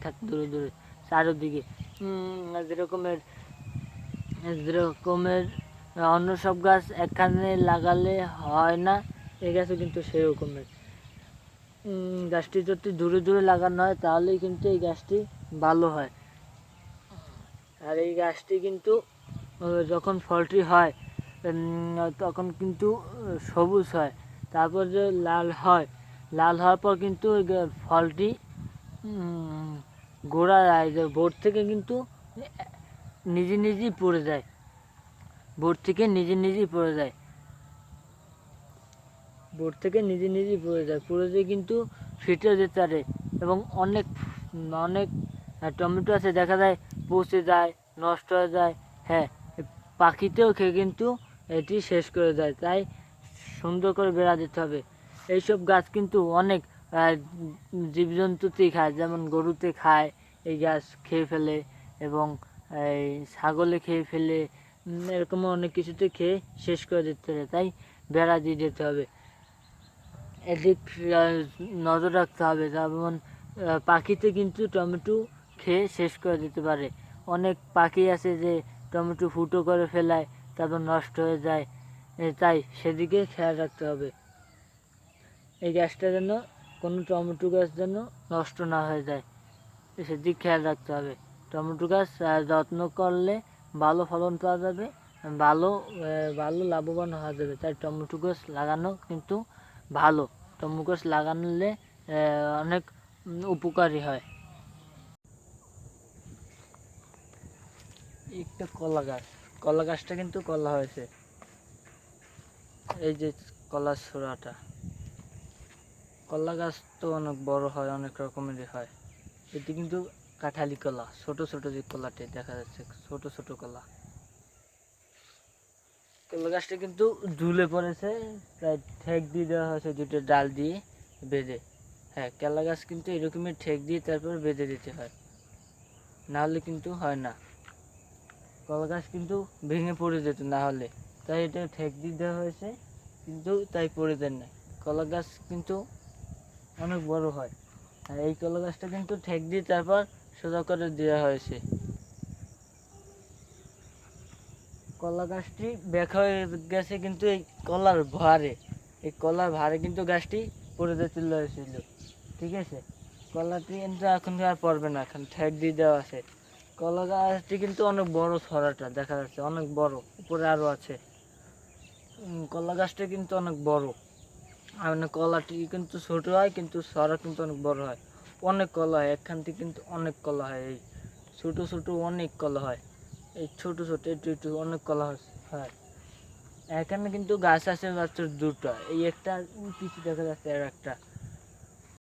থাকে দূরে দূরে চারোদিকে। যেরকমের যেরকমের অন্য সব গাছ একখানে লাগালে হয় না, এই গাছও কিন্তু সেই রকমের। গাছটি যদি দূরে দূরে লাগানো হয় তাহলেই কিন্তু এই গাছটি ভালো হয়। আর এই গাছটি কিন্তু যখন ফলটি হয় তখন কিন্তু সবুজ হয়, তারপর যে লাল হয়, লাল হওয়ার পর কিন্তু ওই ফলটি গোড়া বোর্ড থেকে কিন্তু নিজে নিজেই পড়ে যায়, বোর্ড থেকে নিজে নিজেই পড়ে যায়, বোর্ড থেকে নিজে নিজেই পড়ে যায়, পড়ে যেয়ে কিন্তু ফেটে যেতে পারে। এবং অনেক অনেক টমেটো আছে দেখা যায় পচে যায়, নষ্ট হয়ে যায়। হ্যাঁ, পাখিতেও খেয়ে কিন্তু এটি শেষ করে দেয়, তাই সুন্দর করে বেড়া দিতে হবে। এইসব গাছ কিন্তু অনেক জীবজন্তুতেই খায়, যেমন গরুতে খায়, এই গাছ খেয়ে ফেলে, এবং এই ছাগলে খেয়ে ফেলে, এরকম অনেক কিছুতে খেয়ে শেষ করে দিতে হবে, তাই বেড়া দিয়ে যেতে হবে। এদিক নজর রাখতে হবে, যেমন পাখিতে কিন্তু টমেটো খেয়ে শেষ করে দিতে পারে। অনেক পাখি আছে যে টমেটো ফুটো করে ফেলায়, তারপর নষ্ট হয়ে যায়, তাই সেদিকে খেয়াল রাখতে হবে। এই গাছটা যেন, কোনো টমেটো গাছ যেন নষ্ট না হয়ে যায়, সেদিক খেয়াল রাখতে হবে। টমেটো গাছ যত্ন করলে ভালো ফলন পাওয়া যাবে, ভালো ভালো লাভবান হওয়া যাবে, তাই টমেটো গাছ লাগানো কিন্তু ভালো। টমেটো গাছ লাগালে অনেক উপকারী হয়। একটা কলা গাছ, কলা গাছটা কিন্তু কলা হয়েছে, এই যে কলার ছোড়াটা। কলা গাছ তো অনেক বড় হয়, অনেক রকমেরই হয়। এটি কিন্তু কাঁঠালি কলা, ছোট ছোট যে কলাটি দেখা যাচ্ছে, ছোট ছোট কলা। কলা গাছটা কিন্তু ঝুলে পড়েছে, তাই ঠেক দিয়ে দেওয়া হয়েছে দুটো ডাল দিয়ে বেঁধে। হ্যাঁ, কলা গাছ কিন্তু এরকমই ঠেক দিয়ে তারপর বেঁধে দিতে হয়, নাহলে কিন্তু হয় না। কলা গাছ কিন্তু ভেঙে পড়ে যেত না হলে, তাই এটা ঠেক দিয়ে দেওয়া হয়েছে, কিন্তু তাই পড়ে যায় না। কলা গাছ কিন্তু অনেক বড় হয়, আর এই কলা গাছটা কিন্তু ঠেক দিয়ে তারপর সোজা করে দেওয়া হয়েছে। কলা গাছটি ব্যাখা হয়ে গেছে কিন্তু এই কলার ভারে, এই কলার ভারে কিন্তু গাছটি পড়ে যেতে হয়েছিল। ঠিক আছে, কলাটি কিন্তু এখন আর পড়বে না, এখন ঠেক দিয়ে দেওয়া আছে। কলা গাছটি কিন্তু অনেক বড়, ছড়াটা দেখা যাচ্ছে অনেক বড়, উপরে আরও আছে। কলা গাছটা কিন্তু অনেক বড়, আর কলাটি কিন্তু ছোট হয়, কিন্তু ছড়া কিন্তু অনেক বড় হয়। অনেক কলা হয় একখান থেকে, কিন্তু অনেক কলা হয়, এই ছোট ছোট অনেক কলা হয়, এই ছোট ছোট একটু একটু অনেক কলা হয়। এখানে কিন্তু গাছ আছে মাত্র দুটো, এই একটা পিছু দেখা যাচ্ছে আর একটা,